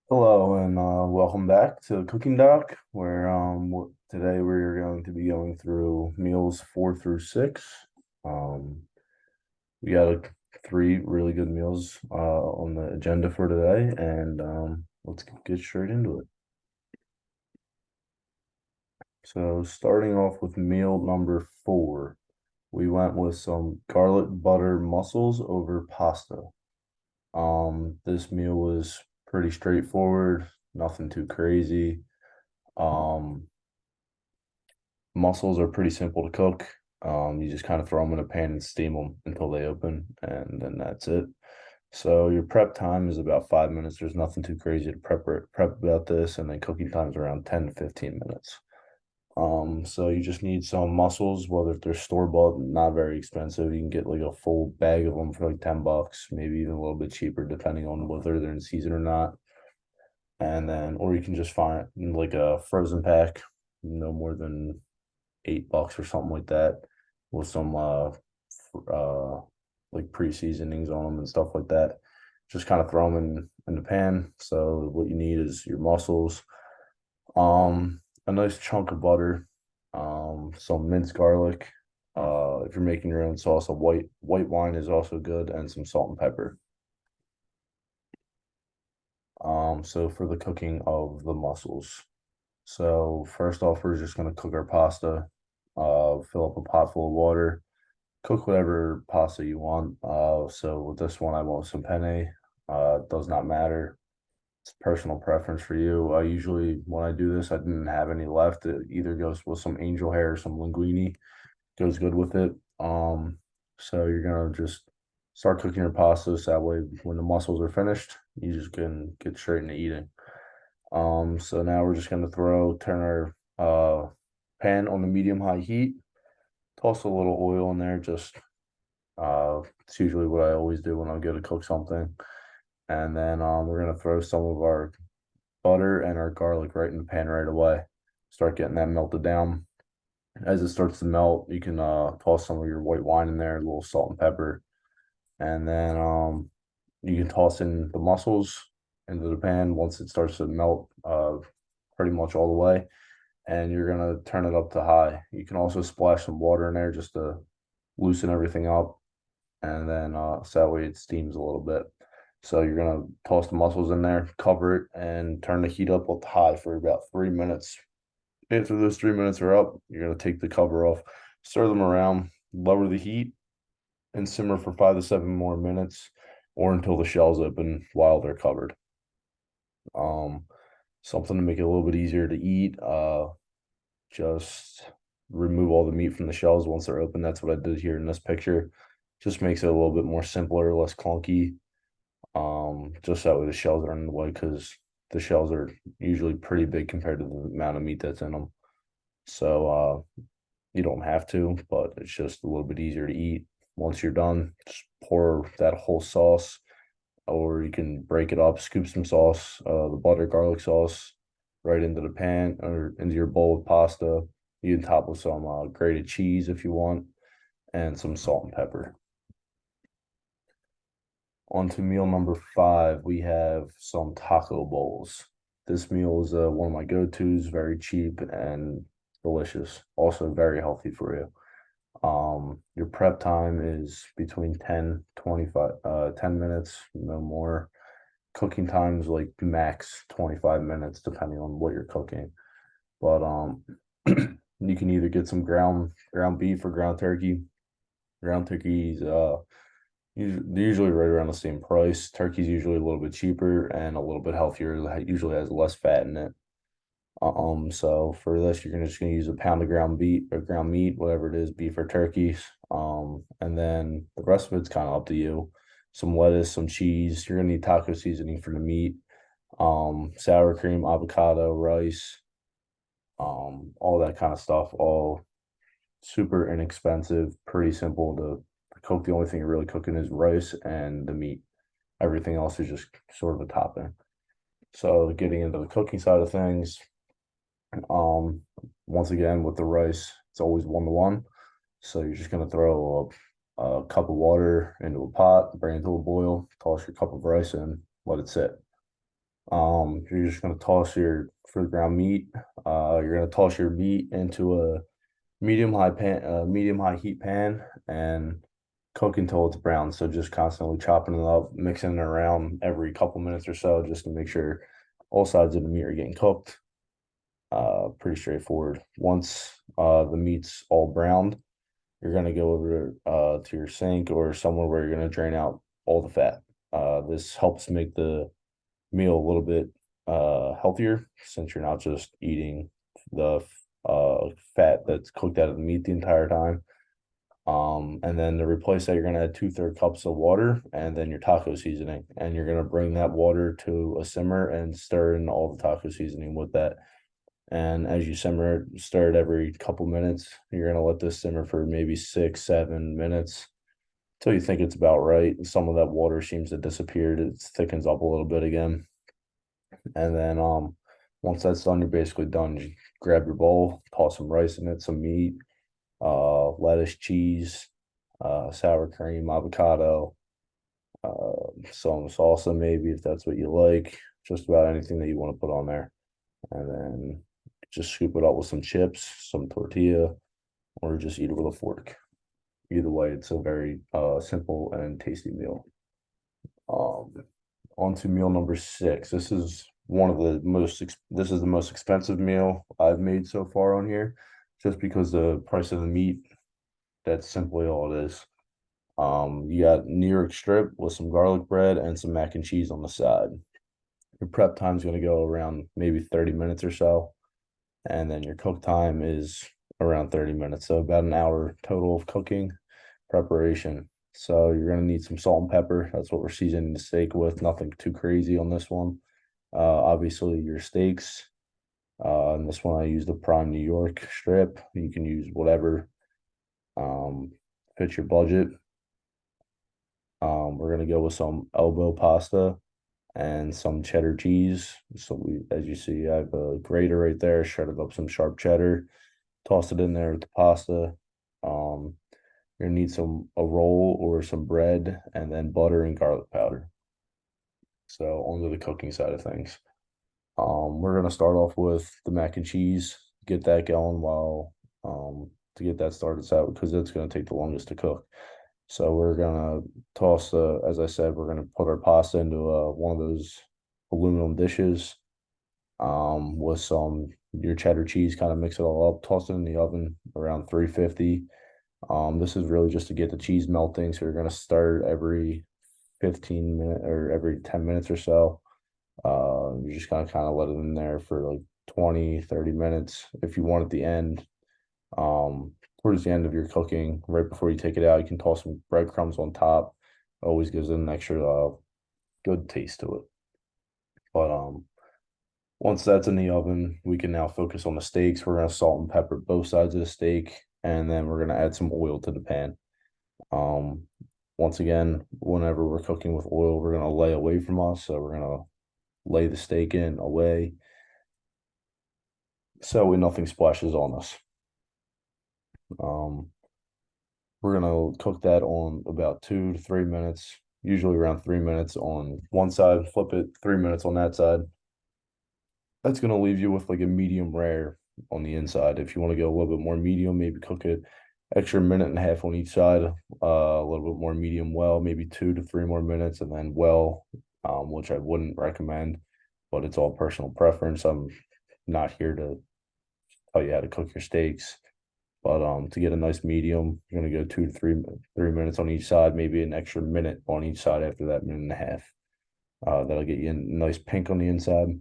Hello and welcome back to Cooking Dock, where today we're going to be going through meals 4 through 6. Um, we got three really good meals on the agenda for today, and let's get straight into it. So, starting off with meal number 4, we went with some garlic butter mussels over pasta. This meal was pretty straightforward, nothing too crazy. Um, Mussels are pretty simple to cook. You just kind of throw them in a pan and steam them until they open, and then that's it. So your prep time is about 5 minutes. There's nothing too crazy to prep about this, and then cooking time is around 10 to 15 minutes. So you just need some mussels, whether they're store bought, not very expensive. You can get like a full bag of them for like $10, maybe even a little bit cheaper, depending on whether they're in season or not. And then, or you can just find like a frozen pack, no more than $8 or something like that, with some uh like pre-seasonings on them and stuff like that. Just kind of throw them in the pan. So what you need is your mussels, a nice chunk of butter, some minced garlic. If you're making your own sauce, a white wine is also good, and some salt and pepper. So for the cooking of the mussels. So first off, we're just gonna cook our pasta. Fill up a pot full of water. Cook whatever pasta you want. So with this one, I want some penne. Does not matter. It's personal preference for you. I usually, when I do this, I didn't have any left. It either goes with some angel hair or some linguine. Goes good with it. So you're gonna just start cooking your pasta. So that way, when the mussels are finished, you just can get straight into eating. So now we're just gonna turn our pan on the medium high heat. Toss a little oil in there, just it's usually what I always do when I go to cook something. And then we're gonna throw some of our butter and our garlic right in the pan right away. Start getting that melted down. As it starts to melt, you can toss some of your white wine in there, a little salt and pepper, and then you can toss in the mussels into the pan once it starts to melt pretty much all the way. And you're gonna turn it up to high. You can also splash some water in there just to loosen everything up, and then so that way it steams a little bit. So you're gonna toss the mussels in there, cover it, and turn the heat up high for about 3 minutes. After those 3 minutes are up, you're gonna take the cover off, stir them around, lower the heat, and simmer for 5 to 7 more minutes, or until the shells open while they're covered. Um, Something to make it a little bit easier to eat. Just remove all the meat from the shells once they're open. That's what I did here in this picture. Just makes it a little bit more simpler, less clunky. Just that way the shells are in the way, because the shells are usually pretty big compared to the amount of meat that's in them. So you don't have to, but it's just a little bit easier to eat. Once you're done, just pour that whole sauce, or you can break it up, scoop some sauce, the butter garlic sauce, right into the pan or into your bowl of pasta. You can top with some grated cheese if you want, and some salt and pepper. On to meal number 5, we have some taco bowls. This meal is one of my go-tos, very cheap and delicious. Also very healthy for you. Your prep time is between 10 minutes, no more. Cooking time is like max 25 minutes, depending on what you're cooking. But you can either get some ground beef or ground turkey. Ground turkeys, they're usually right around the same price. Turkey's usually a little bit cheaper and a little bit healthier. It usually has less fat in it. So for this, you're just gonna use a pound of ground beef or ground meat, whatever it is, beef or turkey. And then the rest of it's kind of up to you. Some lettuce, some cheese. You're gonna need taco seasoning for the meat. Sour cream, avocado, rice, all that kind of stuff. All super inexpensive, pretty simple to cook. The only thing you're really cooking is rice and the meat. Everything else is just sort of a topping. So getting into the cooking side of things, um, once again with the rice, it's always 1 to 1. So you're just gonna throw a cup of water into a pot, bring it to a boil, toss your cup of rice in, let it sit. You're just gonna toss your for the ground meat. You're gonna toss your meat into a medium high heat pan and cook until it's brown. So just constantly chopping it up, mixing it around every couple minutes or so, just to make sure all sides of the meat are getting cooked. Pretty straightforward. Once the meat's all browned, you're gonna go over to your sink or somewhere where you're gonna drain out all the fat. This helps make the meal a little bit healthier since you're not just eating the fat that's cooked out of the meat the entire time. And then to replace that, you're gonna add 2/3 cups of water and then your taco seasoning, and you're gonna bring that water to a simmer and stir in all the taco seasoning with that. And as you simmer it, stir it every couple minutes. You're gonna let this simmer for maybe 6, 7 minutes until you think it's about right. Some of that water seems to disappear. It thickens up a little bit again. And then once that's done, you're basically done. You grab your bowl, toss some rice in it, some meat, lettuce, cheese, sour cream, avocado, some salsa maybe if that's what you like. Just about anything that you want to put on there. And then just scoop it up with some chips, some tortilla, or just eat it with a fork. Either way, it's a very simple and tasty meal. Um, On to meal number six. This is this is the most expensive meal I've made so far on here, just because the price of the meat, that's simply all it is. You got New York strip with some garlic bread and some mac and cheese on the side. Your prep time is going to go around maybe 30 minutes or so, and then your cook time is around 30 minutes, so about an hour total of cooking preparation. So you're gonna need some salt and pepper. That's what we're seasoning the steak with. Nothing too crazy on this one. Obviously your steaks. And this one I used the prime New York strip. You can use whatever um, fits your budget. We're gonna go with some elbow pasta and some cheddar cheese. So as you see, I have a grater right there. Shredded up some sharp cheddar. Toss it in there with the pasta. Um, you're gonna need a roll or some bread and then butter and garlic powder. So onto the cooking side of things. We're gonna start off with the mac and cheese, get that going while to get that started out because it's gonna take the longest to cook. So we're gonna toss as I said, we're gonna put our pasta into one of those aluminum dishes with some your cheddar cheese, kind of mix it all up, toss it in the oven around 350. This is really just to get the cheese melting. So you're gonna start every 15 minutes or every 10 minutes or so. You're just gonna kind of let it in there for like 20, 30 minutes. If you want at the end, um, towards the end of your cooking, right before you take it out, you can toss some breadcrumbs on top. Always gives it an extra good taste to it. But once that's in the oven, we can now focus on the steaks. We're gonna salt and pepper both sides of the steak, and then we're gonna add some oil to the pan. Um, Once again, whenever we're cooking with oil, we're gonna lay away from us. So we're gonna lay the steak in away so nothing splashes on us. Um, we're gonna cook that on about 2 to 3 minutes, usually around 3 minutes on one side, flip it 3 minutes on that side. That's gonna leave you with like a medium rare on the inside. If you want to go a little bit more medium, maybe cook it extra minute and a half on each side, a little bit more medium well, maybe 2 to 3 more minutes, and then well, which I wouldn't recommend, but it's all personal preference. I'm not here to tell you how to cook your steaks, but to get a nice medium, you're gonna go 2 to 3 minutes on each side, maybe an extra minute on each side after that minute and a half. That'll get you a nice pink on the inside,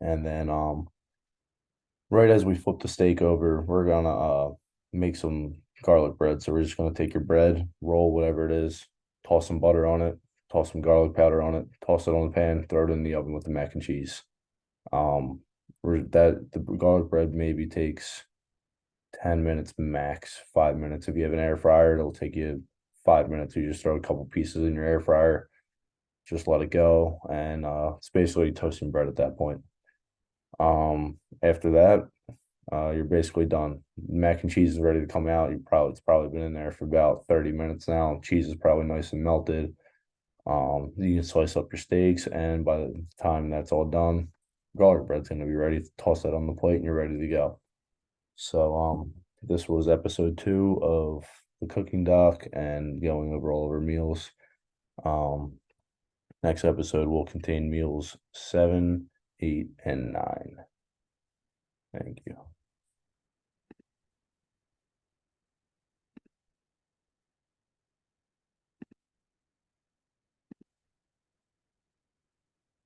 and then right as we flip the steak over, we're gonna make some garlic bread. So we're just gonna take your bread, roll whatever it is, toss some butter on it, toss some garlic powder on it, toss it on the pan, throw it in the oven with the mac and cheese. The garlic bread maybe takes 10 minutes max, 5 minutes. If you have an air fryer, it'll take you 5 minutes. You just throw a couple pieces in your air fryer, just let it go, and it's basically toasting bread at that point. After that, you're basically done. Mac and cheese is ready to come out. It's probably been in there for about 30 minutes now. Cheese is probably nice and melted. You can slice up your steaks, and by the time that's all done, garlic bread's gonna be ready. Toss that on the plate, and you're ready to go. So, this was episode 2 of the cooking doc and going over all of our meals. Um, Next episode will contain meals 7, 8, and 9. Thank you.